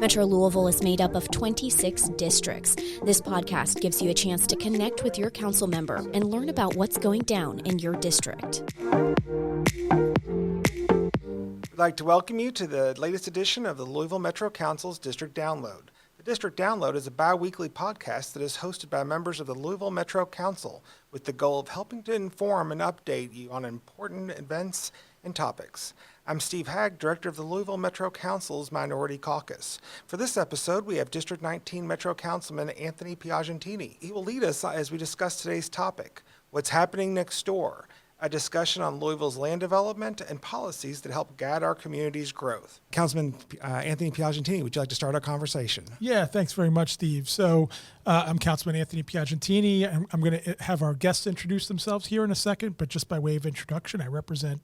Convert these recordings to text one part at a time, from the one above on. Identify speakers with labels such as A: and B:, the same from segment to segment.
A: Metro Louisville is made up of 26 districts. This podcast gives you a chance to connect with your council member and learn about what's going down in your district.
B: We'd like to welcome you to the latest edition of the Louisville Metro Council's District Download. The District Download is a bi-weekly podcast that is hosted by members of the Louisville Metro Council with the goal of helping to inform and update you on important events and topics. I'm Steve Hagg, Director of the Louisville Metro Council's Minority Caucus. For this episode, we have District 19 Metro Councilman Anthony Piagentini. He will lead us as we discuss today's topic, what's happening next door, a discussion on Louisville's land development and policies that help guide our community's growth. Councilman Anthony Piagentini, would you like to start our conversation?
C: Yeah, thanks very much, Steve. So I'm Councilman Anthony Piagentini. I'm going to have our guests introduce themselves here in a second, but just by way of introduction, I represent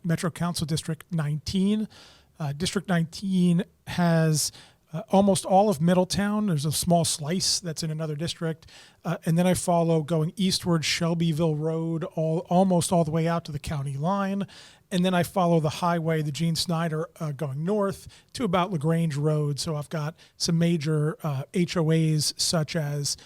C: Metro Council District 19. District 19 has almost all of Middletown. There's a small slice that's in another district. And then I follow going eastward Shelbyville Road almost all the way out to the county line. And then I follow the highway, the Gene Snyder, going north to about LaGrange Road. So I've got some major HOAs such as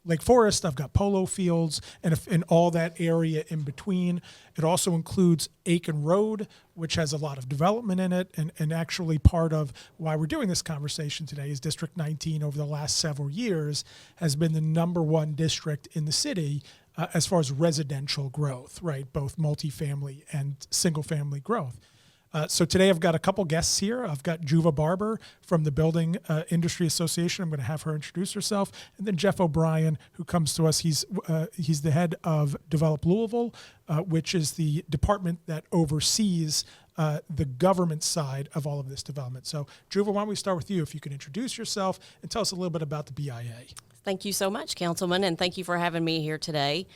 C: Lake Forest, I've got polo fields, and all that area in between. It also includes Aiken Road, which has a lot of development in it, and actually part of why we're doing this conversation today is District 19 over the last several years has been the number one district in the city as far as residential growth, right? Both multifamily and single-family growth. So today I've got a couple guests here. I've got Juva Barber from the Building Industry Association. I'm going to have her introduce herself. And then Jeff O'Brien, who comes to us. He's the head of Develop Louisville, which is the department that oversees the government side of all of this development. So Juva, why don't we start with you? If you could introduce yourself and tell us a little bit about the BIA.
D: Thank you so much, Councilman, and thank you for having me here today.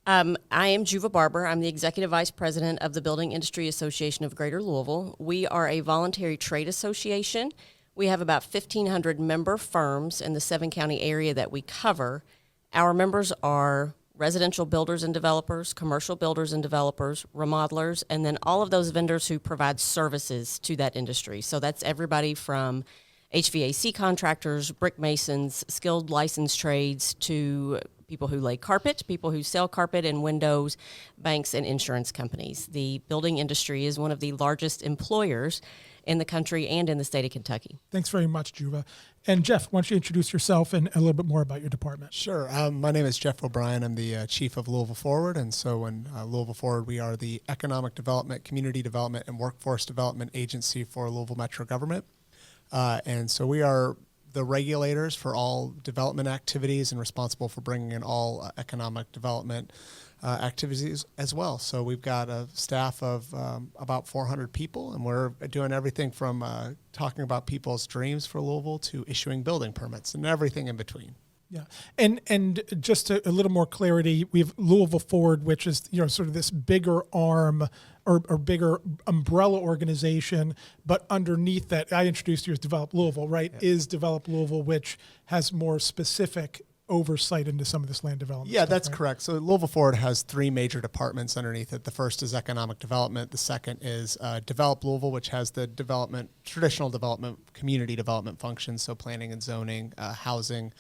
D: I am Juva Barber. I'm the Executive Vice President of the Building Industry Association of Greater Louisville. We are a voluntary trade association. We have about 1,500 member firms in the 7-county area that we cover. Our members are residential builders and developers, commercial builders and developers, remodelers, and then all of those vendors who provide services to that industry. So that's everybody from HVAC contractors, brick masons, skilled licensed trades, to people who lay carpet, people who sell carpet and windows, banks, and insurance companies. The building industry is one of the largest employers in the country and in the state of Kentucky.
C: Thanks very much, Juva. And Jeff, why don't you introduce yourself and a little bit more about your department?
E: Sure. My name is Jeff O'Brien. I'm the chief of Louisville Forward. And so in Louisville Forward, we are the economic development, community development, and workforce development agency for Louisville Metro government. And so we are the regulators for all development activities and responsible for bringing in all economic development activities as well. So we've got a staff of about 400 people, and we're doing everything from talking about people's dreams for Louisville to issuing building permits and everything in between.
C: Yeah, and just a little more clarity, we have Louisville Forward, which is sort of this bigger arm or bigger umbrella organization, but underneath that, I introduced you as Develop Louisville, right? Yeah. Is Develop Louisville, which has more specific oversight into some of this land development.
E: Yeah,
C: stuff,
E: that's
C: right?
E: correct. So Louisville Forward has 3 major departments underneath it. The first is economic development. The second is Develop Louisville, which has the traditional development, community development functions, so planning and zoning, housing,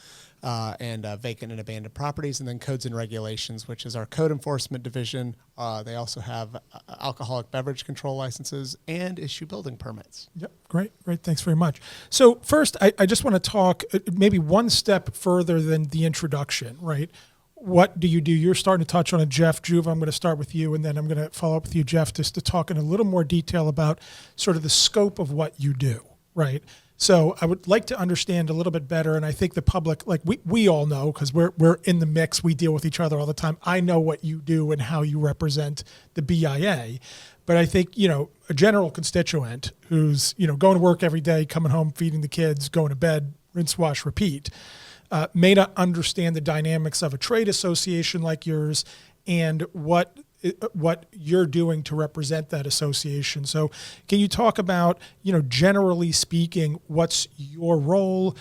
E: and vacant and abandoned properties, and then codes and regulations, which is our code enforcement division. They also have alcoholic beverage control licenses and issue building permits.
C: Yep, great. Thanks very much. So first, I just want to talk maybe one step further than the introduction, right? What do you do? You're starting to touch on it, Jeff. Juva, I'm going to start with you, and then I'm going to follow up with you, Jeff, just to talk in a little more detail about sort of the scope of what you do, right? So I would like to understand a little bit better, and I think the public, like we all know, because we're in the mix, we deal with each other all the time. I know what you do and how you represent the BIA, but I think, a general constituent who's, going to work every day, coming home, feeding the kids, going to bed, rinse, wash, repeat, may not understand the dynamics of a trade association like yours and what you're doing to represent that association. So can you talk about, generally speaking, what's your role?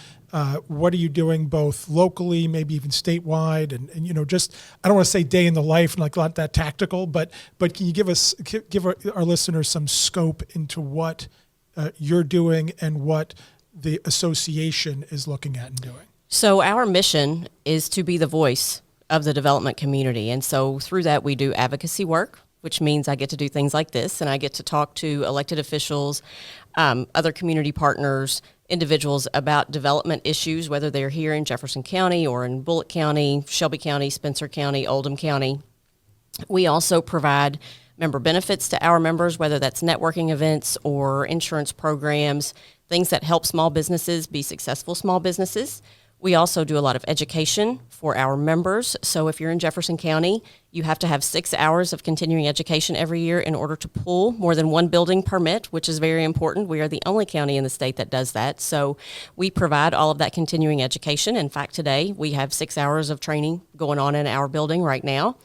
C: What are you doing both locally, maybe even statewide? And just, I don't want to say day in the life, like not that tactical, but can you give our listeners some scope into what you're doing and what the association is looking at and doing?
D: So our mission is to be the voice of the development community. And so through that, we do advocacy work, which means I get to do things like this, and I get to talk to elected officials, other community partners, individuals about development issues, whether they're here in Jefferson County or in Bullitt County, Shelby County, Spencer County, Oldham County. We also provide member benefits to our members, whether that's networking events or insurance programs, things that help small businesses be successful small businesses. We also do a lot of education for our members. So if you're in Jefferson County, you have to have 6 hours of continuing education every year in order to pull more than one building permit, which is very important. We are the only county in the state that does that. So we provide all of that continuing education. In fact, today we have 6 hours of training going on in our building right now.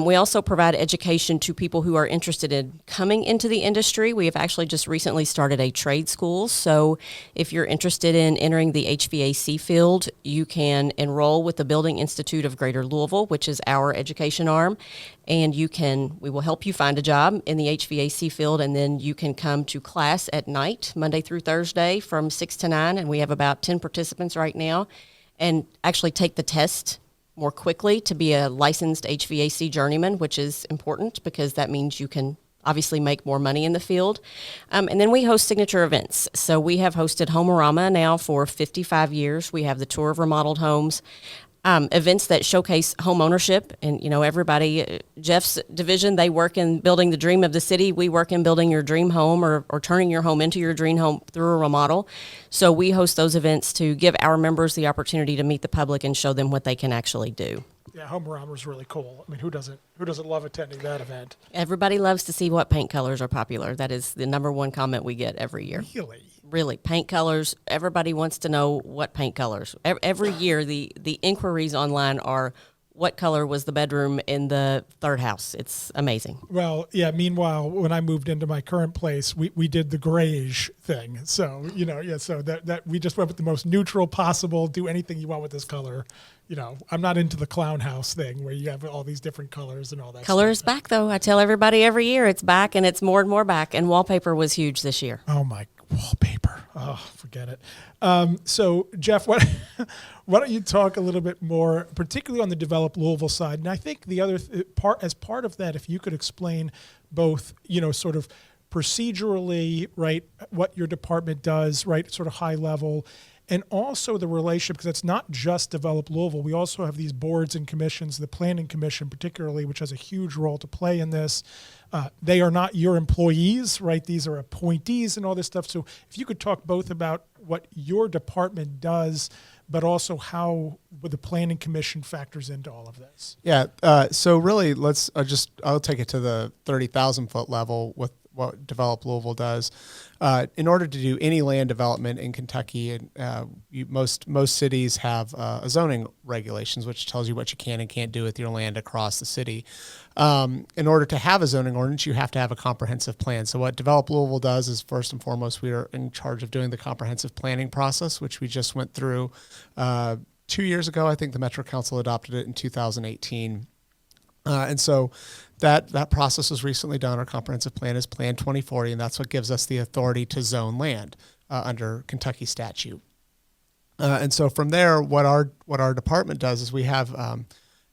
D: We also provide education to people who are interested in coming into the industry. We have actually just recently started a trade school. So if you're interested in entering the HVAC field, you can enroll with the Building Institute of Greater Louisville, which is our education arm. And we will help you find a job in the HVAC field. And then you can come to class at night, Monday through Thursday from 6 to 9. And we have about 10 participants right now, and actually take the test more quickly to be a licensed HVAC journeyman, which is important because that means you can obviously make more money in the field. And then we host signature events. So we have hosted Home-A-Rama now for 55 years. We have the tour of remodeled homes, events that showcase home ownership. And, everybody, Jeff's division, they work in building the dream of the city. We work in building your dream home or turning your home into your dream home through a remodel. So we host those events to give our members the opportunity to meet the public and show them what they can actually do.
C: Yeah, Home-A-Rama is really cool. I mean, who doesn't love attending that event?
D: Everybody loves to see what paint colors are popular. That is the number one comment we get every year. Really, paint colors. Everybody wants to know what paint colors. Every year, the inquiries online are, what color was the bedroom in the third house? It's amazing.
C: Well, yeah, meanwhile, when I moved into my current place, we did the grayish thing. So, so that we just went with the most neutral possible, do anything you want with this color. I'm not into the clown house thing where you have all these different colors and all that
D: Color
C: stuff.
D: is back, though. I tell everybody every year it's back, and it's more and more back. And wallpaper was huge this year.
C: Oh, my wallpaper. Oh, forget it. So, Jeff, why don't you talk a little bit more, particularly on the Develop Louisville side? And I think the other part of that, if you could explain both, sort of procedurally, right, what your department does, right, sort of high level, and also the relationship, because it's not just Develop Louisville. We also have these boards and commissions, the Planning Commission particularly, which has a huge role to play in this. They are not your employees, right? These are appointees and all this stuff. So if you could talk both about what your department does, but also how the Planning Commission factors into all of this.
E: Yeah. So really, I'll take it to the 30,000-foot level with what Develop Louisville does. In order to do any land development in Kentucky, most cities have zoning regulations, which tells you what you can and can't do with your land across the city. In order to have a zoning ordinance, you have to have a comprehensive plan. So what Develop Louisville does is, first and foremost, we are in charge of doing the comprehensive planning process, which we just went through 2 years ago. I think the Metro Council adopted it in 2018. And so that process was recently done. Our comprehensive plan is Plan 2040, and that's what gives us the authority to zone land under Kentucky statute. And so from there, what our department does is we have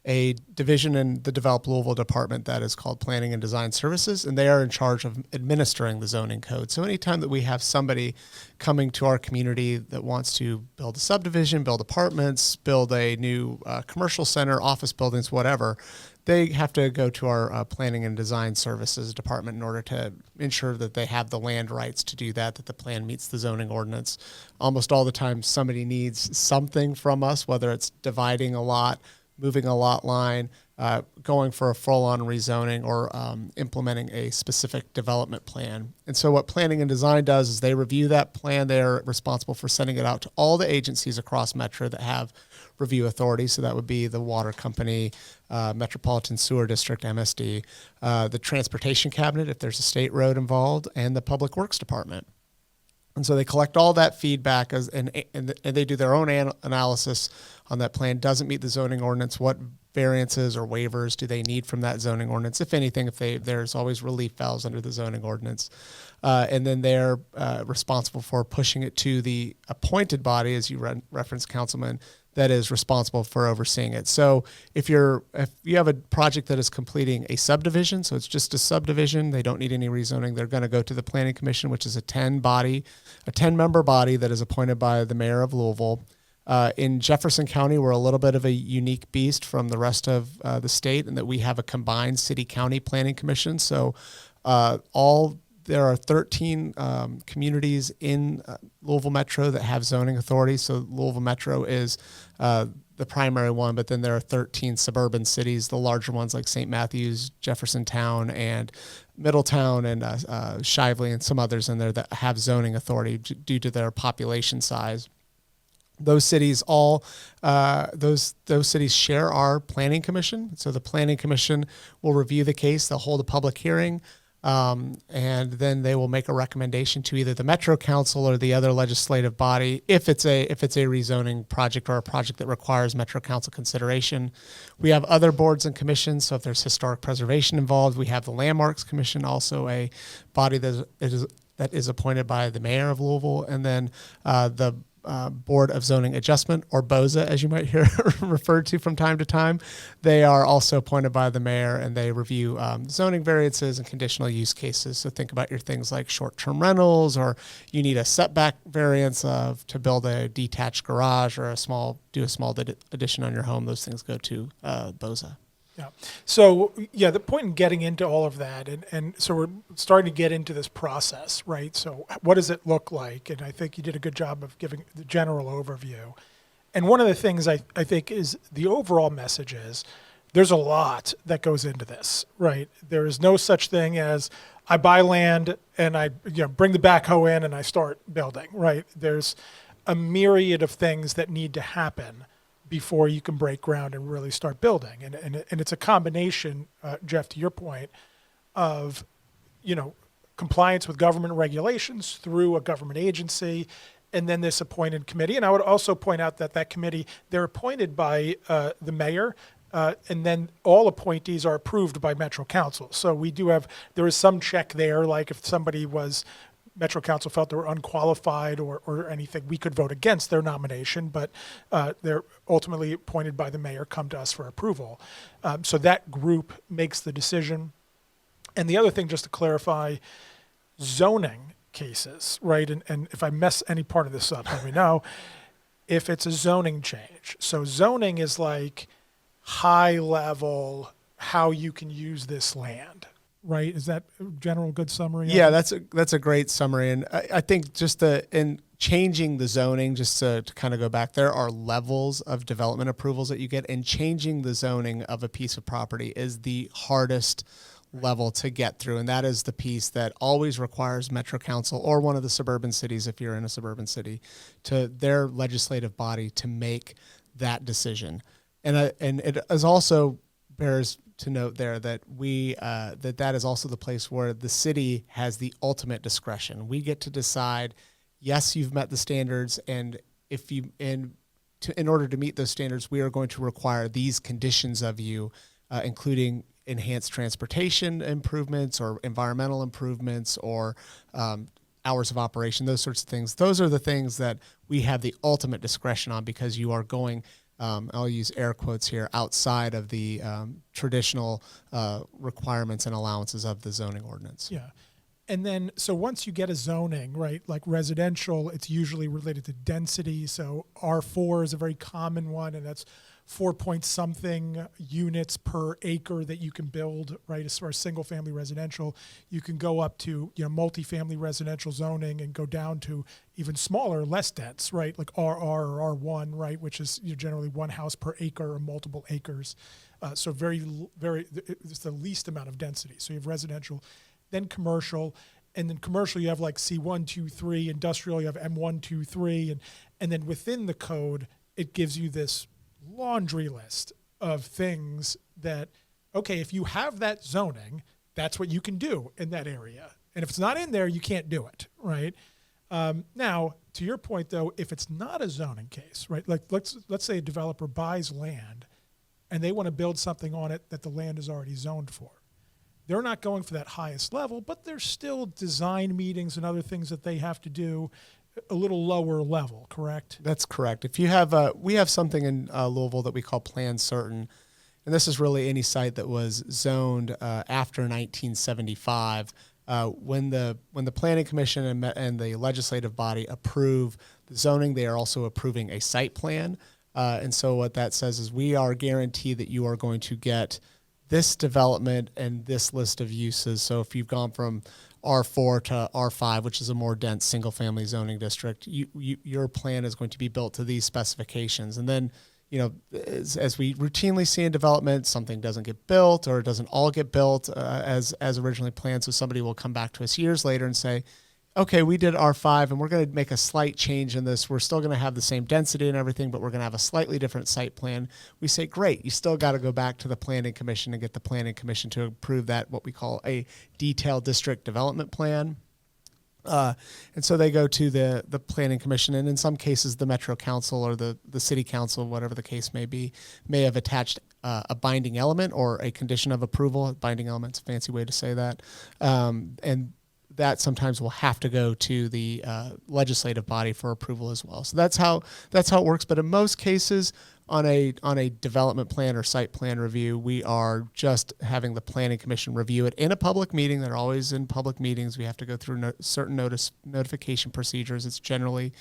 E: a division in the Develop Louisville department that is called Planning and Design Services, and they are in charge of administering the zoning code. So anytime that we have somebody coming to our community that wants to build a subdivision, build apartments, build a new commercial center, office buildings, whatever, they have to go to our Planning and Design Services department in order to ensure that they have the land rights to do that the plan meets the zoning ordinance. Almost all the time somebody needs something from us, whether it's dividing a lot, moving a lot line, going for a full-on rezoning, or implementing a specific development plan. And so what Planning and Design does is they review that plan. They're responsible for sending it out to all the agencies across Metro that have review authority. So that would be the Water Company, Metropolitan Sewer District, MSD, the Transportation Cabinet, if there's a state road involved, and the Public Works Department. And so they collect all that feedback and they do their own analysis on that plan. Doesn't meet the zoning ordinance, what variances or waivers do they need from that zoning ordinance? If anything, there's always relief valves under the zoning ordinance. And then they're responsible for pushing it to the appointed body, as you referenced, Councilman, that is responsible for overseeing it. So if you have a project that is completing a subdivision, so it's just a subdivision, they don't need any rezoning, they're going to go to the Planning Commission, which is a 10-member body that is appointed by the mayor of Louisville. In Jefferson County, we're a little bit of a unique beast from the rest of the state in that we have a combined city-county planning commission. So there are 13 communities in Louisville Metro that have zoning authority. So Louisville Metro is the primary one, but then there are 13 suburban cities, the larger ones like St. Matthews, Jeffersontown, and Middletown, and Shively, and some others in there that have zoning authority due to their population size. Those cities those cities share our planning commission. So the planning commission will review the case. They'll hold a public hearing. And then they will make a recommendation to either the Metro Council or the other legislative body if it's a rezoning project or a project that requires Metro Council consideration. We have other boards and commissions, so if there's historic preservation involved, we have the Landmarks Commission, also a body that is appointed by the mayor of Louisville, and then the Board of Zoning Adjustment, or BOZA, as you might hear referred to from time to time. They are also appointed by the mayor, and they review zoning variances and conditional use cases. So think about your things like short-term rentals, or you need a setback variance to build a detached garage or do a small addition on your home. Those things go to BOZA.
C: Yeah. So, the point in getting into all of that, and so we're starting to get into this process, right? So what does it look like? And I think you did a good job of giving the general overview. And one of the things I think is the overall message is there's a lot that goes into this, right? There is no such thing as I buy land and I bring the backhoe in and I start building, right? There's a myriad of things that need to happen before you can break ground and really start building. And it's a combination, Jeff, to your point, of, compliance with government regulations through a government agency, and then this appointed committee. And I would also point out that committee, they're appointed by the mayor, and then all appointees are approved by Metro Council. So there is some check there, like if Metro Council felt they were unqualified or anything, we could vote against their nomination, but they're ultimately appointed by the mayor, come to us for approval. So that group makes the decision. And the other thing, just to clarify, zoning cases, right? And if I mess any part of this up, let me know. If it's a zoning change. So zoning is like high level, how you can use this land. Right? Is that a general good summary?
E: Yeah, that's a great summary. And I think just in changing the zoning, just to kind of go back, there are levels of development approvals that you get, and changing the zoning of a piece of property is the hardest level to get through. And that is the piece that always requires Metro Council or one of the suburban cities, if you're in a suburban city, to their legislative body to make that decision. And it is also bears to note there that that is also the place where the city has the ultimate discretion. We get to decide, yes, you've met the standards, and in order to meet those standards, we are going to require these conditions of you, including enhanced transportation improvements or environmental improvements or hours of operation, those sorts of things. Those are the things that we have the ultimate discretion on, because you are going, I'll use air quotes here, outside of the traditional requirements and allowances of the zoning ordinance.
C: Yeah. And then, so once you get a zoning, right, like residential, it's usually related to density. So R4 is a very common one, and that's 4-point-something units per acre that you can build, right, as far as single-family residential. You can go up to, multifamily residential zoning and go down to even smaller, less dense, right, like RR or R1, right, which is generally one house per acre or multiple acres. So very, it's the least amount of density. So you have residential, then commercial, and then commercial you have like C1, 2, 3, industrial you have M1, 2, 3, and then within the code it gives you this laundry list of things that, okay, if you have that zoning, that's what you can do in that area. And if it's not in there, you can't do it, right? Now, to your point though, if it's not a zoning case, right? Like let's say a developer buys land and they want to build something on it that the land is already zoned for. They're not going for that highest level, but there's still design meetings and other things that they have to do a little lower level, correct?
E: That's correct. If you have, we have something in Louisville that we call Plan Certain, and this is really any site that was zoned after 1975. When the Planning Commission and the legislative body approve the zoning, they are also approving a site plan. And so what that says is we are guaranteed that you are going to get this development and this list of uses. So if you've gone from R4 to R5, which is a more dense single-family zoning district, your plan is going to be built to these specifications. And then, as we routinely see in development, something doesn't get built or it doesn't all get built as originally planned. So somebody will come back to us years later and say, okay, we did R5 and we're going to make a slight change in this. We're still going to have the same density and everything, but we're going to have a slightly different site plan. We say, great, you still got to go back to the Planning Commission and get the Planning Commission to approve that, what we call a detailed district development plan. And so they go to the Planning Commission, and in some cases the Metro Council or the City Council, whatever the case may be, may have attached a binding element or a condition of approval. Binding element's a fancy way to say that. And that sometimes will have to go to the legislative body for approval as well. So that's how it works. But in most cases, on a development plan or site plan review, we are just having the Planning Commission review it in a public meeting. They're always in public meetings. We have to go through certain notification procedures. It's generally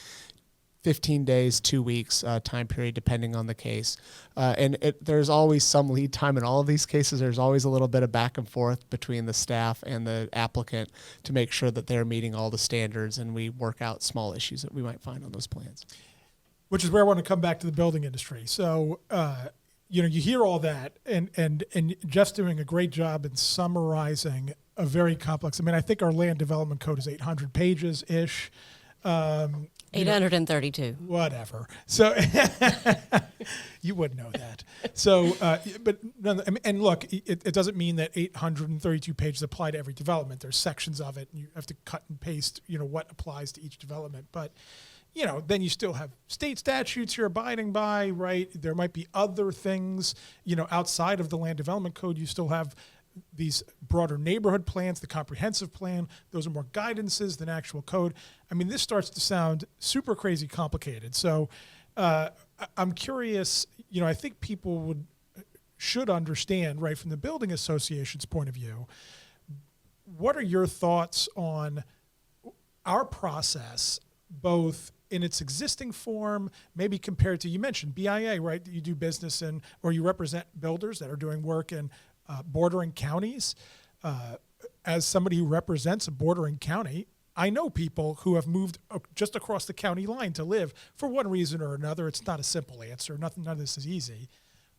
E: 15 days, 2 weeks time period, depending on the case. And there's always some lead time in all of these cases. There's always a little bit of back and forth between the staff and the applicant to make sure that they're meeting all the standards, and we work out small issues that we might find on those plans.
C: Which is where I want to come back to the building industry. So, you hear all that, and Jeff's doing a great job in summarizing a very complex. I mean, I think our land development code is 800 pages-ish.
D: 832.
C: Whatever. So you would know that. So, but and look, it doesn't mean that 832 pages apply to every development. There's sections of it, and you have to cut and paste, what applies to each development. But, then you still have state statutes you're abiding by, right? There might be other things, outside of the land development code. You still have these broader neighborhood plans, the comprehensive plan. Those are more guidances than actual code. I mean, this starts to sound super crazy complicated. So I'm curious, I think people should understand, right, from the building association's point of view, what are your thoughts on our process, both in its existing form, maybe compared to, you mentioned BIA, right, that you do business in, or you represent builders that are doing work in bordering counties. As somebody who represents a bordering county, I know people who have moved just across the county line to live for one reason or another. It's not a simple answer. None of this is easy.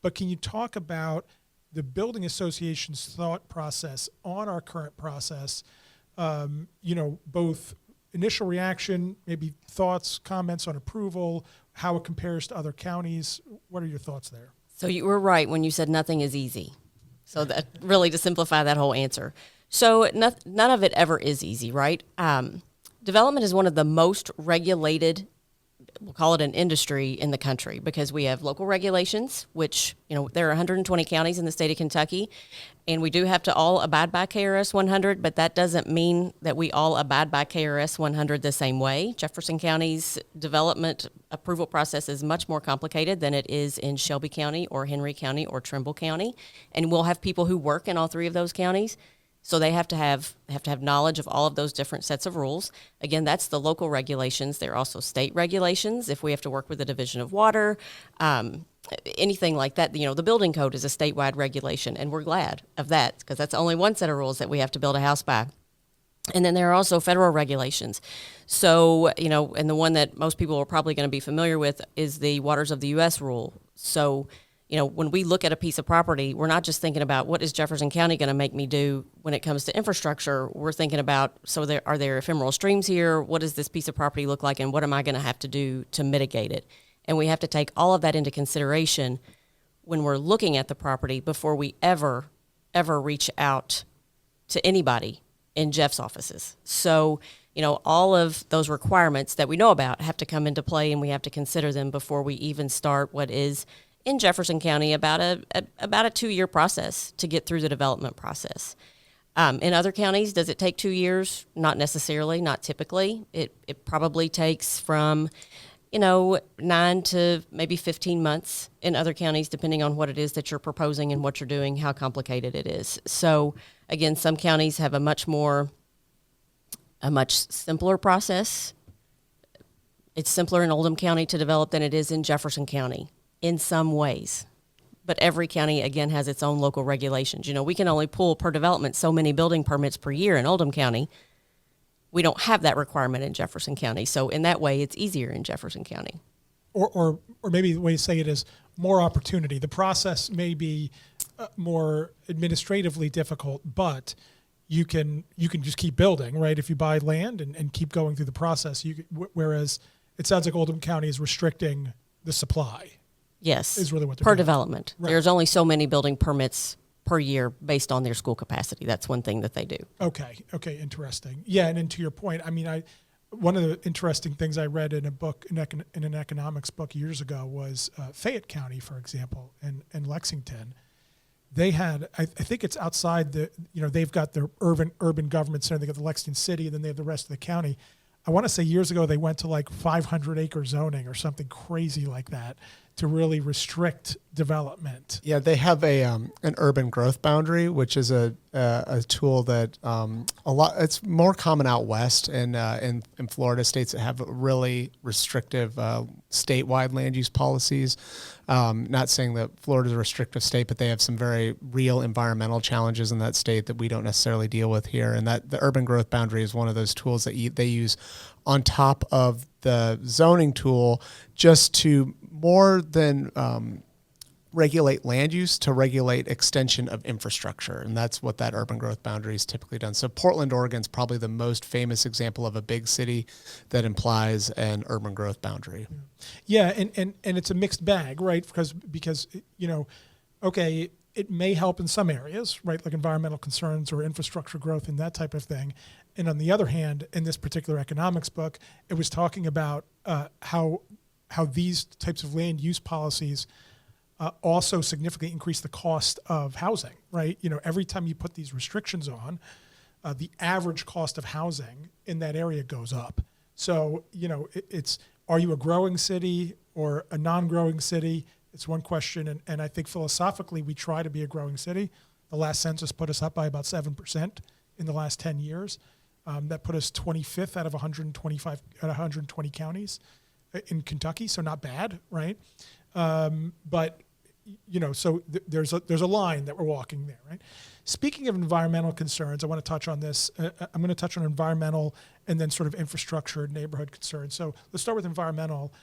C: But can you talk about the building association's thought process on our current process, both initial reaction, maybe thoughts, comments on approval, how it compares to other counties? What are your thoughts there?
D: So you were right when you said nothing is easy. So that really, to simplify that whole answer. So none of it ever is easy, right? Development is one of the most regulated, we'll call it an industry in the country, because we have local regulations, which, there are 120 counties in the state of Kentucky, and we do have to all abide by KRS 100, but that doesn't mean that we all abide by KRS 100 the same way. Jefferson County's development approval process is much more complicated than it is in Shelby County or Henry County or Trimble County, and we'll have people who work in all three of those counties. So they have to have knowledge of all of those different sets of rules. Again, that's the local regulations. There are also state regulations. If we have to work with the Division of Water, anything like that, the building code is a statewide regulation, and we're glad of that because that's only one set of rules that we have to build a house by. And then there are also federal regulations. So, and the one that most people are probably going to be familiar with is the Waters of the U.S. rule. So, when we look at a piece of property, we're not just thinking about what is Jefferson County going to make me do when it comes to infrastructure. We're thinking about, are there ephemeral streams here? What does this piece of property look like? And what am I going to have to do to mitigate it? And we have to take all of that into consideration when we're looking at the property before we ever reach out to anybody in Jeff's offices. So, all of those requirements that we know about have to come into play, and we have to consider them before we even start what is, in Jefferson County about a 2-year process to get through the development process. In other counties, does it take 2 years? Not necessarily, not typically. It probably takes from 9 to maybe 15 months in other counties, depending on what it is that you're proposing and what you're doing, how complicated it is. So again, some counties have a much simpler process. It's simpler in Oldham County to develop than it is in Jefferson County in some ways. But every county, again, has its own local regulations. We can only pull per development so many building permits per year in Oldham County. We don't have that requirement in Jefferson County. So in that way, it's easier in Jefferson County.
C: Or maybe the way to say it is more opportunity. The process may be more administratively difficult, but you can just keep building, right? If you buy land and keep going through the process, whereas it sounds like Oldham County is restricting the supply.
D: Yes,
C: is really what they're
D: per
C: doing.
D: development.
C: Right.
D: There's only so many building permits per year based on their school capacity. That's one thing that they do.
C: Okay, interesting. Yeah, and then to your point, I mean, one of the interesting things I read in a book, in an economics book years ago, was Fayette County, for example, and Lexington. They had, I think it's outside they've got their urban government center. They got the Lexington City, and then they have the rest of the county. I want to say years ago they went to like 500 acre zoning or something crazy like that to really restrict development.
E: Yeah, they have an urban growth boundary, which is a tool that it's more common out west and in Florida, states that have really restrictive statewide land use policies. Not saying that Florida is a restrictive state, but they have some very real environmental challenges in that state that we don't necessarily deal with here. And that the urban growth boundary is one of those tools that they use on top of the zoning tool, just to more than regulate land use, to regulate extension of infrastructure. And that's what that urban growth boundary is typically done. So Portland, Oregon is probably the most famous example of a big city that implies an urban growth boundary.
C: Yeah, and it's a mixed bag, right? Because okay, it may help in some areas, right? Like environmental concerns or infrastructure growth and that type of thing. And on the other hand, in this particular economics book, it was talking about how these types of land use policies also significantly increase the cost of housing, right? Every time you put these restrictions on, the average cost of housing in that area goes up. So, it's, are you a growing city or a non-growing city? It's one question. And I think philosophically, we try to be a growing city. The last census put us up by about 7% in the last 10 years. That put us 25th out of 120 counties in Kentucky. So not bad, right? But so there's a line that we're walking there, right? Speaking of environmental concerns, I want to touch on this. I'm going to touch on environmental and then sort of infrastructure and neighborhood concerns. So let's start with environmental.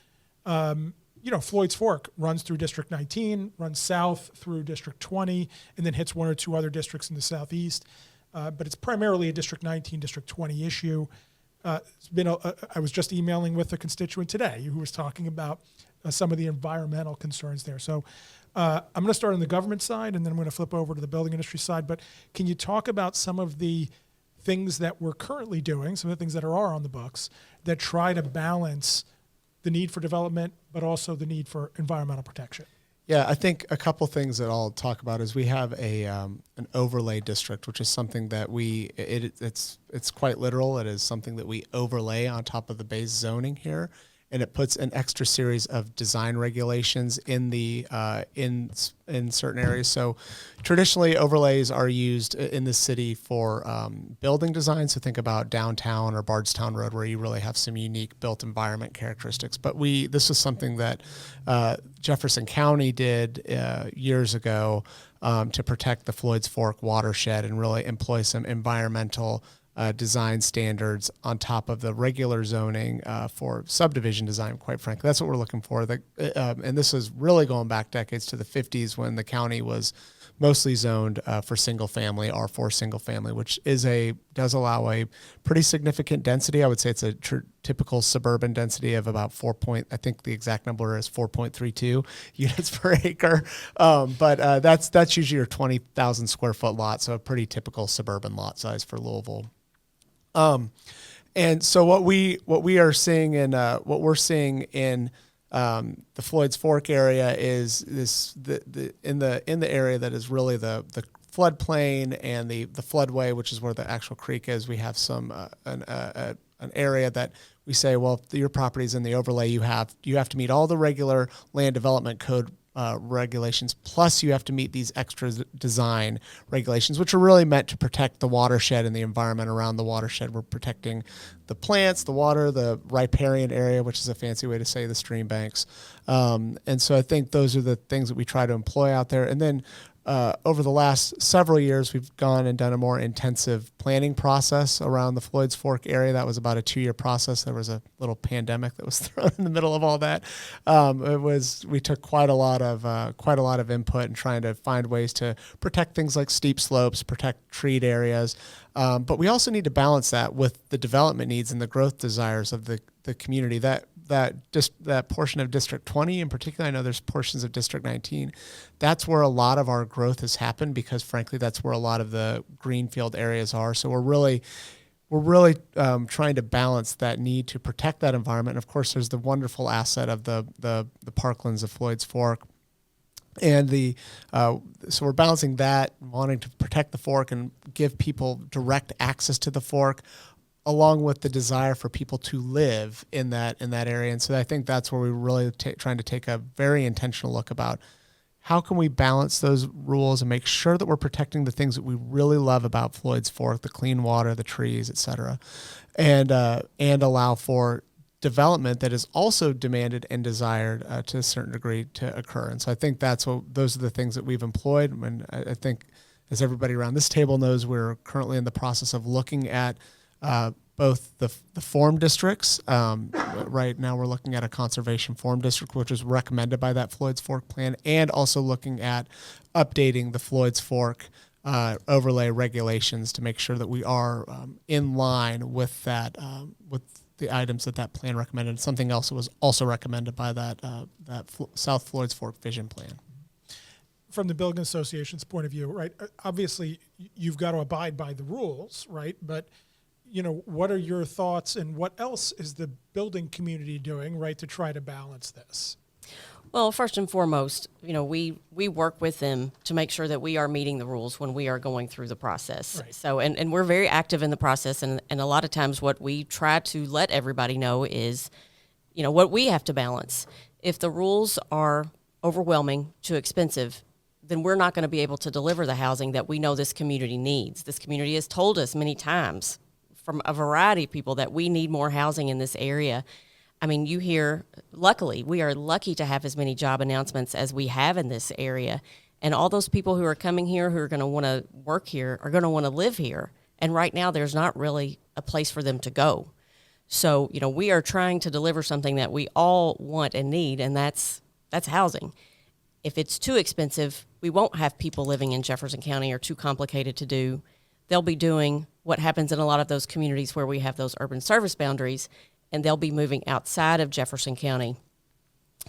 C: Floyd's Fork runs through District 19, runs south through District 20, and then hits one or two other districts in the southeast. But it's primarily a District 19, District 20 issue. I was just emailing with a constituent today who was talking about some of the environmental concerns there. So I'm going to start on the government side, and then I'm going to flip over to the building industry side. But can you talk about some of the things that we're currently doing, some of the things that are on the books, that try to balance the need for development, but also the need for environmental protection?
E: Yeah, I think a couple things that I'll talk about is we have an overlay district, which is something that it's quite literal. It is something that we overlay on top of the base zoning here, and it puts an extra series of design regulations in the in certain areas. So traditionally, overlays are used in the city for building design. So think about downtown or Bardstown Road, where you really have some unique built environment characteristics. But this is something that Jefferson County did years ago to protect the Floyd's Fork watershed and really employ some environmental design standards on top of the regular zoning for subdivision design, quite frankly. That's what we're looking for. And this is really going back decades to the 50s when the county was mostly zoned for single family, R4 single family, which does allow a pretty significant density. I would say it's a typical suburban density of about I think the exact number is 4.32 units per acre. But that's usually your 20,000 square foot lot. So a pretty typical suburban lot size for Louisville. And so what we are seeing what we're seeing in The Floyd's Fork area is in the area that is really the floodplain and the floodway, which is where the actual creek is. We have some an area that we say, well, if your property is in the overlay, you have to meet all the regular land development code regulations, plus you have to meet these extra design regulations, which are really meant to protect the watershed and the environment around the watershed. We're protecting the plants, the water, the riparian area, which is a fancy way to say the stream banks. And so I think those are the things that we try to employ out there. And then over the last several years, we've gone and done a more intensive planning process around the Floyd's Fork area. That was about a 2-year process. There was a little pandemic that was thrown in the middle of all that. We took quite a lot of input in trying to find ways to protect things like steep slopes, protect treed areas. But we also need to balance that with the development needs and the growth desires of the community. That portion of District 20 in particular, I know there's portions of District 19, that's where a lot of our growth has happened because frankly, that's where a lot of the greenfield areas are. So we're really trying to balance that need to protect that environment. And of course, there's the wonderful asset of the parklands of Floyd's Fork. And so we're balancing that, wanting to protect the fork and give people direct access to the fork, along with the desire for people to live in that area. And so I think that's where we're really trying to take a very intentional look about how can we balance those rules and make sure that we're protecting the things that we really love about Floyd's Fork, the clean water, the trees, et cetera, and allow for development that is also demanded and desired to a certain degree to occur. And so I think those are the things that we've employed. And I think, as everybody around this table knows, we're currently in the process of looking at both the form districts. Right now we're looking at a conservation form district, which is recommended by that Floyd's Fork plan, and also looking at updating the Floyd's Fork overlay regulations to make sure that we are in line with that, with the items that plan recommended. Something else that was also recommended by that South Floyd's Fork Vision Plan.
C: From the Building Association's point of view, right? Obviously, you've got to abide by the rules, right? But what are your thoughts, and what else is the building community doing, right, to try to balance this?
D: Well, first and foremost, we work with them to make sure that we are meeting the rules when we are going through the process.
C: Right.
D: So, and we're very active in the process, and a lot of times what we try to let everybody know is, what we have to balance. If the rules are overwhelming, too expensive, then we're not going to be able to deliver the housing that we know this community needs. This community has told us many times from a variety of people that we need more housing in this area. I mean, you hear, luckily, we are lucky to have as many job announcements as we have in this area. And all those people who are coming here, who are going to want to work here, are going to want to live here. And right now, there's not really a place for them to go. So, we are trying to deliver something that we all want and need, and that's housing. If it's too expensive, we won't have people living in Jefferson County, or too complicated to do. They'll be doing what happens in a lot of those communities where we have those urban service boundaries, and they'll be moving outside of Jefferson County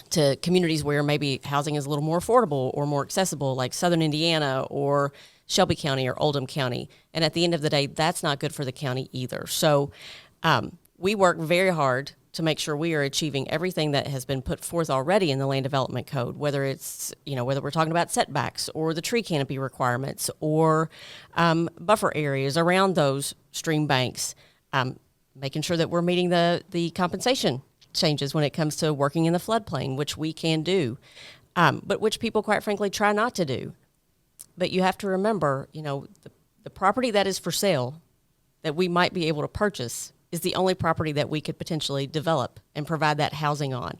D: to communities where maybe housing is a little more affordable or more accessible, like Southern Indiana or Shelby County or Oldham County. And at the end of the day, that's not good for the county either. So we work very hard to make sure we are achieving everything that has been put forth already in the Land Development Code, whether it's, whether we're talking about setbacks or the tree canopy requirements or buffer areas around those stream banks, making sure that we're meeting the compensation changes when it comes to working in the floodplain, which we can do, but which people, quite frankly, try not to do. But you have to remember, the property that is for sale that we might be able to purchase is the only property that we could potentially develop and provide that housing on.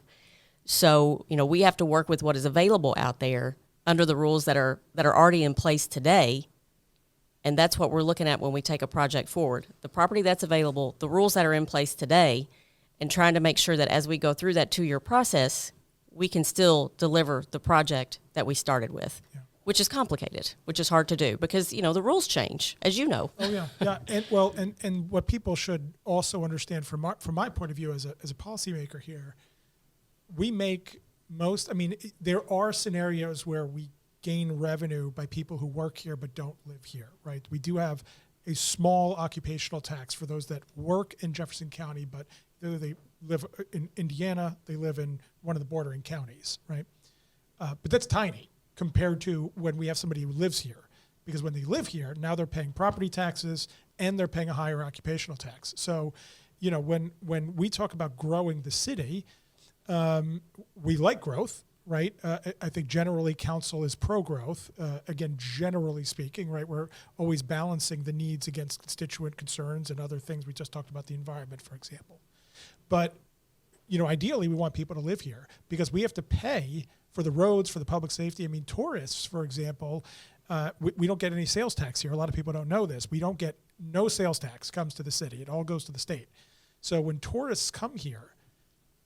D: So, we have to work with what is available out there under the rules that are already in place today. And that's what we're looking at when we take a project forward. The property that's available, the rules that are in place today, and trying to make sure that as we go through that 2-year process, we can still deliver the project that we started with. Yeah. Which is complicated, which is hard to do because, the rules change, as you know.
C: Oh, yeah. Yeah. And what people should also understand from my point of view as a policymaker here, we make there are scenarios where we gain revenue by people who work here but don't live here, right? We do have a small occupational tax for those that work in Jefferson County, but either they live in Indiana, they live in one of the bordering counties, right? But that's tiny compared to when we have somebody who lives here. Because when they live here, now they're paying property taxes and they're paying a higher occupational tax. So, you know, when we talk about growing the city, we like growth, right? I think generally council is pro-growth. Again, generally speaking, right? We're always balancing the needs against constituent concerns and other things. We just talked about the environment, for example. But, you know, ideally we want people to live here because we have to pay for the roads, for the public safety. I mean, tourists, for example, we don't get any sales tax here. A lot of people don't know this. We don't get no sales tax comes to the city. It all goes to the state. So when tourists come here,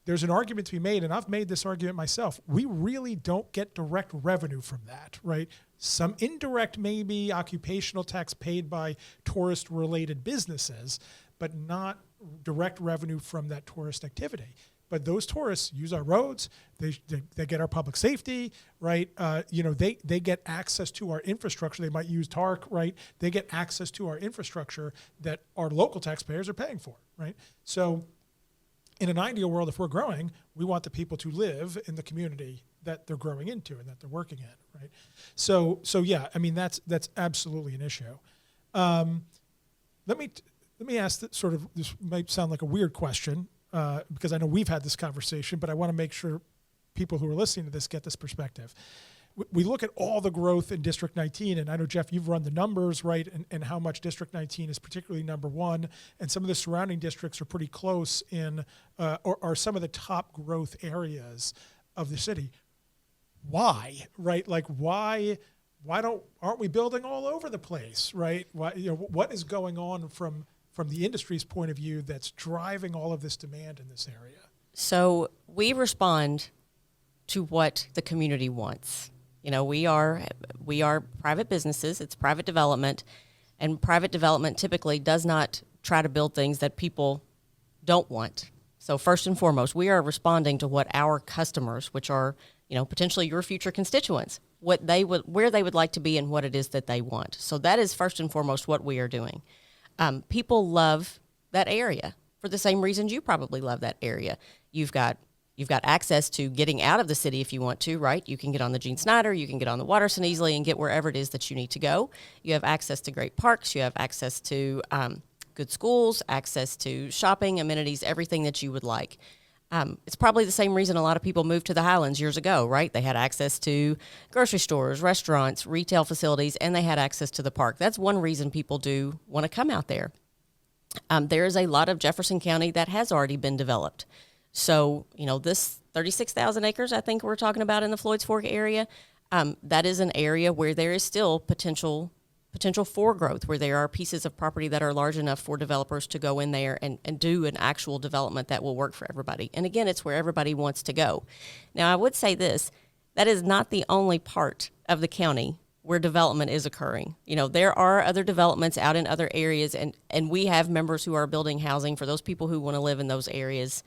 C: there's an argument to be made, and I've made this argument myself. We really don't get direct revenue from that, right? Some indirect, maybe occupational tax paid by tourist-related businesses, but not direct revenue from that tourist activity. But those tourists use our roads. They get our public safety, right? You know, they get access to our infrastructure. They might use TARC, right? They get access to our infrastructure that our local taxpayers are paying for, right? So in an ideal world, if we're growing, we want the people to live in the community that they're growing into and that they're working in, right? So yeah, I mean, that's absolutely an issue. Let me ask that sort of, this might sound like a weird question, because I know we've had this conversation, but I want to make sure people who are listening to this get this perspective. We look at all the growth in District 19, and I know, Jeff, you've run the numbers, right, and how much District 19 is particularly number one, and some of the surrounding districts are pretty close in, or are some of the top growth areas of the city. Why, right? Like, why aren't we building all over the place, right? Why, you know, what is going on from the industry's point of view that's driving all of this demand in this area?
D: So we respond to what the community wants. You know, we are private businesses. It's private development, and private development typically does not try to build things that people don't want. So first and foremost, we are responding to what our customers, which are, you know, potentially your future constituents, where they would like to be and what it is that they want. So that is first and foremost what we are doing. People love that area for the same reasons you probably love that area. You've got access to getting out of the city if you want to, right? You can get on the Gene Snyder, you can get on the Watterson easily and get wherever it is that you need to go. You have access to great parks, you have access to good schools, access to shopping, amenities, everything that you would like. It's probably the same reason a lot of people moved to the Highlands years ago, right? They had access to grocery stores, restaurants, retail facilities, and they had access to the park. That's one reason people do want to come out there. There is a lot of Jefferson County that has already been developed. So, you know, this 36,000 acres I think we're talking about in the Floyds Fork area, that is an area where there is still potential for growth, where there are pieces of property that are large enough for developers to go in there and do an actual development that will work for everybody. And again, it's where everybody wants to go. Now, I would say this, that is not the only part of the county where development is occurring. You know, there are other developments out in other areas, and we have members who are building housing for those people who want to live in those areas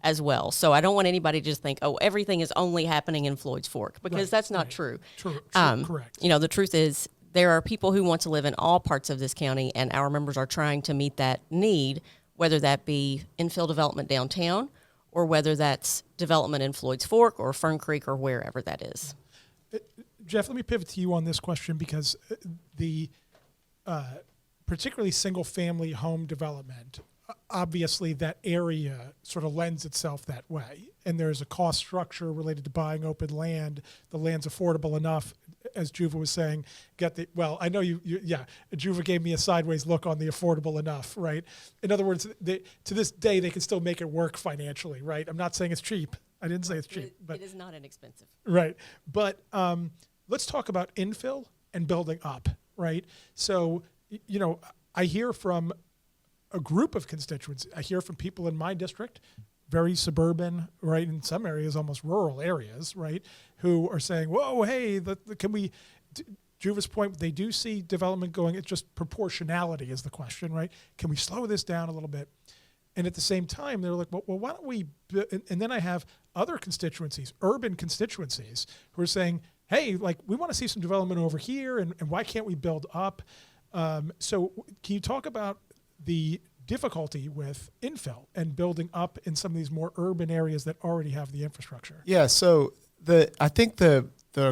D: as well. So I don't want anybody to just think, oh, everything is only happening in Floyds Fork, because that's not true.
C: True, correct.
D: You know, the truth is there are people who want to live in all parts of this county, and our members are trying to meet that need, whether that be infill development downtown or whether that's development in Floyds Fork or Fern Creek or wherever that is.
C: Jeff, let me pivot to you on this question, because the particularly single-family home development, obviously that area sort of lends itself that way. And there's a cost structure related to buying open land. The land's affordable enough, as Juva was saying, I know Juva gave me a sideways look on the affordable enough, right? In other words, to this day, they can still make it work financially, right? I'm not saying it's cheap. I didn't say it's cheap. But
D: it is not inexpensive.
C: Right. But let's talk about infill and building up, right? So, you know, I hear from a group of constituents. I hear from people in my district, very suburban, right, in some areas almost rural areas, right, who are saying, whoa, hey, can we, Juva's point, they do see development going, it's just proportionality is the question, right? Can we slow this down a little bit? And at the same time, they're like, well, why don't we, and then I have other constituencies, urban constituencies, who are saying, hey, like, we want to see some development over here, and why can't we build up? So can you talk about the difficulty with infill and building up in some of these more urban areas that already have the infrastructure?
E: Yeah, so I think the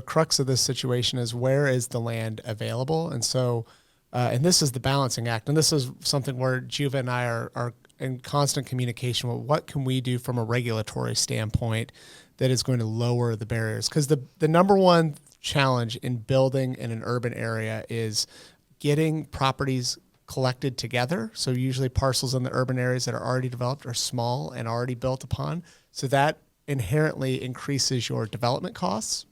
E: crux of this situation is, where is the land available? And so, and this is the balancing act, and this is something where Juva and I are in constant communication with what can we do from a regulatory standpoint that is going to lower the barriers. Because the number one challenge in building in an urban area is getting properties collected together. So usually parcels in the urban areas that are already developed are small and already built upon. So that inherently increases your development costs,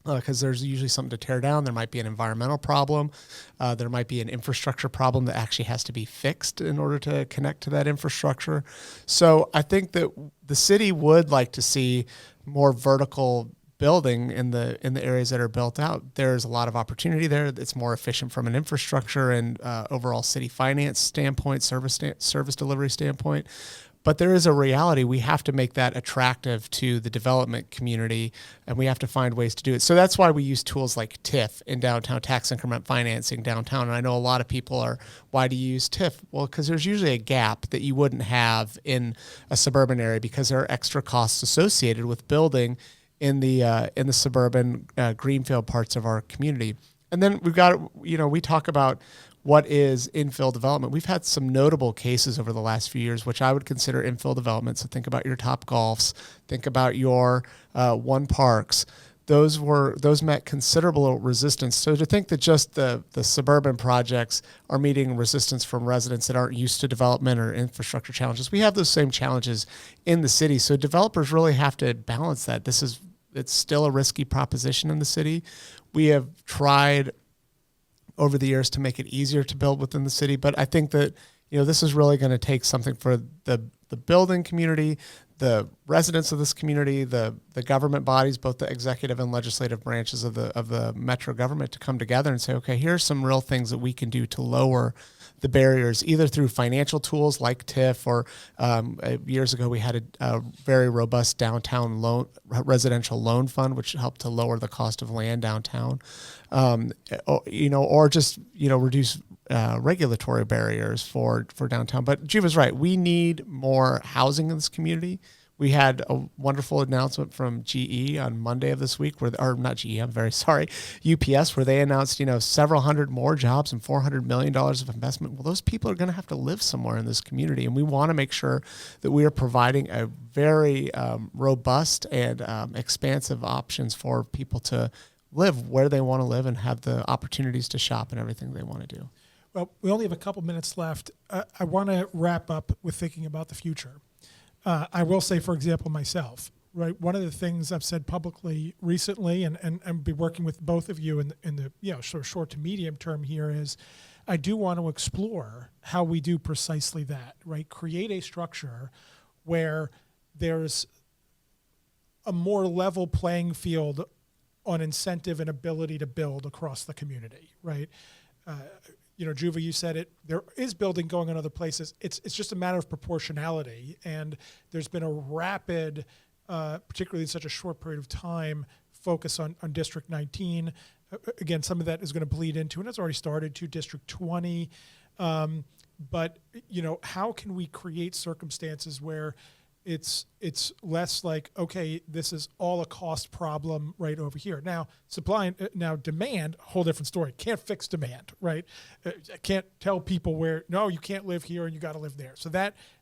E: because there's usually something to tear down. There might be an environmental problem. There might be an infrastructure problem that actually has to be fixed in order to connect to that infrastructure. So I think that the city would like to see more vertical building in the areas that are built out. There's a lot of opportunity there. It's more efficient from an infrastructure and overall city finance standpoint, service delivery standpoint. But there is a reality. We have to make that attractive to the development community, and we have to find ways to do it. So that's why we use tools like TIF in downtown, tax increment financing downtown. And I know a lot of people are, why do you use TIF? Well, because there's usually a gap that you wouldn't have in a suburban area, because there are extra costs associated with building in the suburban greenfield parts of our community. And then we've got, we talk about what is infill development. We've had some notable cases over the last few years, which I would consider infill development. So think about your Top Golfs, think about your One Parks. Those met considerable resistance. So to think that just the suburban projects are meeting resistance from residents that aren't used to development or infrastructure challenges, we have those same challenges in the city. So developers really have to balance that. It's still a risky proposition in the city. We have tried over the years to make it easier to build within the city, but I think that this is really going to take something for the building community, the residents of this community, the government bodies, both the executive and legislative branches of the metro government, to come together and say, okay, here's some real things that we can do to lower the barriers, either through financial tools like TIF, or years ago we had a very robust downtown residential loan fund, which helped to lower the cost of land downtown, or just reduce regulatory barriers for downtown. But Juva's right. We need more housing in this community. We had a wonderful announcement from GE on Monday of this week, UPS, where they announced, several hundred more jobs and $400 million of investment. Well, those people are going to have to live somewhere in this community, and we want to make sure that we are providing a very robust and expansive options for people to live where they want to live and have the opportunities to shop and everything they want to do.
C: Well, we only have a couple minutes left. I want to wrap up with thinking about the future. I will say, for example, myself, right? One of the things I've said publicly recently, and be working with both of you in the sort of short to medium term here, is I do want to explore how we do precisely that, right? Create a structure where there's a more level playing field on incentive and ability to build across the community, right? Juva, you said it. There is building going on other places. It's just a matter of proportionality, and there's been a rapid, particularly in such a short period of time, focus on District 19. Again, some of that is going to bleed into, and it's already started, to District 20. But how can we create circumstances where it's less like, okay, this is all a cost problem right over here. Now, now demand, whole different story. Can't fix demand, right? Can't tell people no, you can't live here and you got to live there. So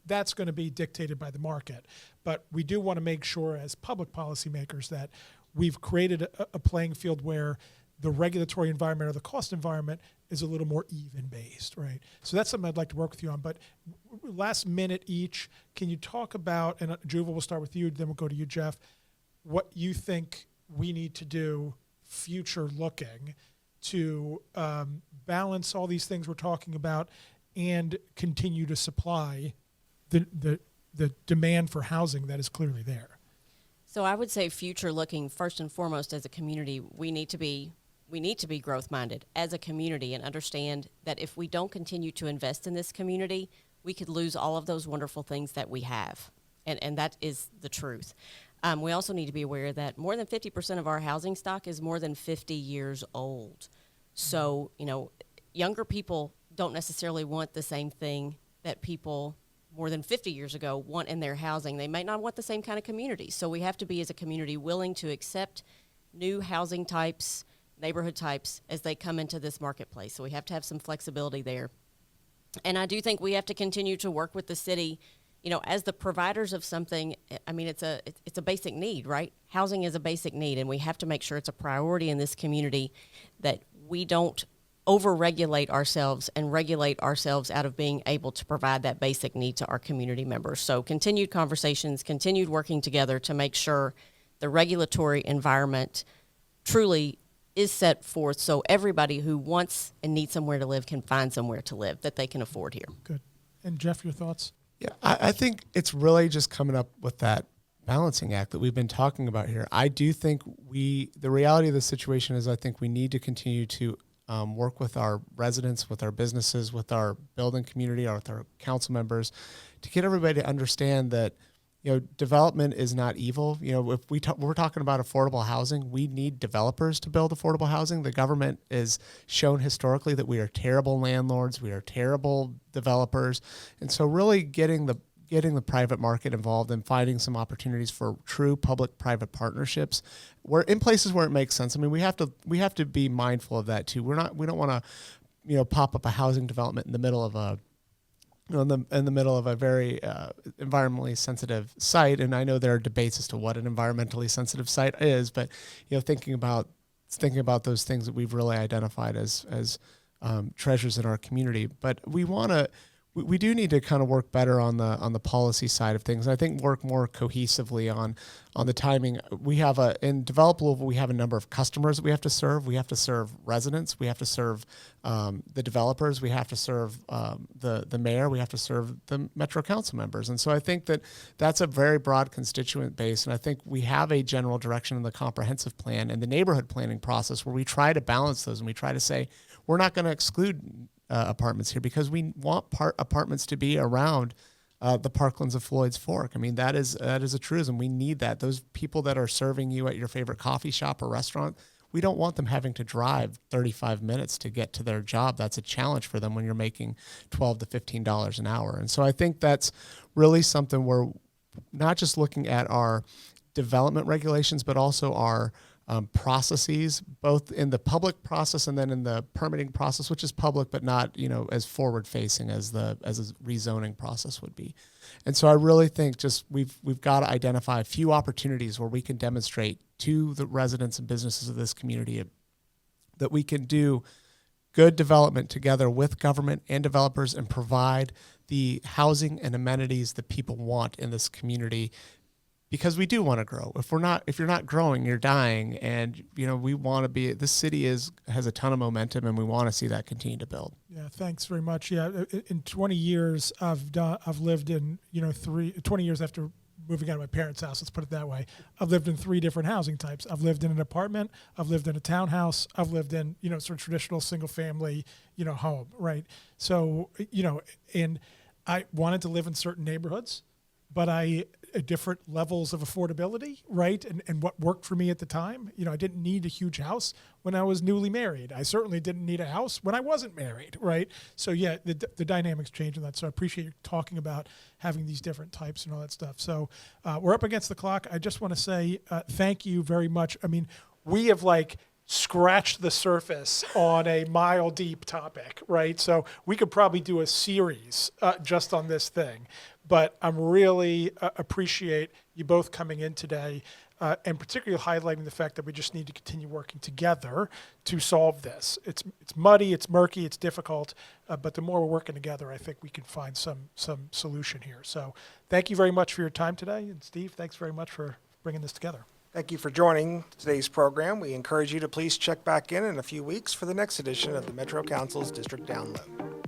C: that's going to be dictated by the market. But we do want to make sure as public policymakers that we've created a playing field where the regulatory environment or the cost environment is a little more even-based, right? So that's something I'd like to work with you on. But last minute each, can you talk about, and Juva, we'll start with you, then we'll go to you, Jeff, what you think we need to do future-looking to balance all these things we're talking about and continue to supply the demand for housing that is clearly there?
D: So I would say future-looking, first and foremost, as a community, we need to be growth-minded as a community and understand that if we don't continue to invest in this community, we could lose all of those wonderful things that we have. And that is the truth. We also need to be aware that more than 50% of our housing stock is more than 50 years old. So, younger people don't necessarily want the same thing that people more than 50 years ago want in their housing. They might not want the same kind of community. So we have to be, as a community, willing to accept new housing types, neighborhood types, as they come into this marketplace. So we have to have some flexibility there. And I do think we have to continue to work with the city, as the providers of something. I mean, it's a basic need, right? Housing is a basic need, and we have to make sure it's a priority in this community, that we don't over-regulate ourselves and regulate ourselves out of being able to provide that basic need to our community members. So continued conversations, continued working together to make sure the regulatory environment truly is set forth so everybody who wants and needs somewhere to live can find somewhere to live that they can afford here.
C: Good. And Jeff, your thoughts?
E: Yeah, I think it's really just coming up with that balancing act that we've been talking about here. I do think the reality of the situation is I think we need to continue to work with our residents, with our businesses, with our building community, or with our council members, to get everybody to understand that, development is not evil. If we're talking about affordable housing, we need developers to build affordable housing. The government is shown historically that we are terrible landlords, we are terrible developers, and so really getting the private market involved and finding some opportunities for true public-private partnerships, where in places where it makes sense. I mean, we have to be mindful of that too. We don't want to, pop up a housing development in the middle of a in the middle of a very environmentally sensitive site. And I know there are debates as to what an environmentally sensitive site is, but thinking about those things that we've really identified as treasures in our community. But we do need to kind of work better on the policy side of things. And I think work more cohesively on the timing. We have in Develop Louisville, we have a number of customers that we have to serve. We have to serve residents. We have to serve the developers. We have to serve the mayor. We have to serve the Metro Council members. And so I think that's a very broad constituent base. And I think we have a general direction in the comprehensive plan and the neighborhood planning process where we try to balance those, and we try to say, we're not going to exclude apartments here because we want apartments to be around the parklands of Floyd's Fork. I mean, that is a truism. We need that. Those people that are serving you at your favorite coffee shop or restaurant, we don't want them having to drive 35 minutes to get to their job. That's a challenge for them when you're making $12 to $15 an hour. And so I think that's really something where not just looking at our development regulations, but also our processes, both in the public process and then in the permitting process, which is public but not as forward facing as a rezoning process would be. And so I really think just we've got to identify a few opportunities where we can demonstrate to the residents and businesses of this community that we can do good development together with government and developers and provide the housing and amenities that people want in this community. Because we do want to grow. If you're not growing, you're dying. And we want to be. This city has a ton of momentum, and we want to see that continue to build.
C: Yeah, thanks very much. Yeah, in 20 years, I've lived in 20 years after moving out of my parents' house. Let's put it that way. I've lived in 3 different housing types. I've lived in an apartment. I've lived in a townhouse. I've lived in sort of traditional single family home. Right. So and I wanted to live in certain neighborhoods, but different levels of affordability, right? And what worked for me at the time. I didn't need a huge house when I was newly married. I certainly didn't need a house when I wasn't married, right? So yeah, the dynamics change in that. So I appreciate you talking about having these different types and all that stuff. So we're up against the clock. I just want to say thank you very much. I mean, we have scratched the surface on a mile deep topic, right? So we could probably do a series just on this thing. But I'm really appreciate you both coming in today and particularly highlighting the fact that we just need to continue working together to solve this. It's muddy, it's murky, it's difficult, but the more we're working together, I think we can find some solution here. So thank you very much for your time today. And Steve, thanks very much for bringing this together.
B: Thank you for joining today's program. We encourage you to please check back in a few weeks for the next edition of the Metro Council's District Download.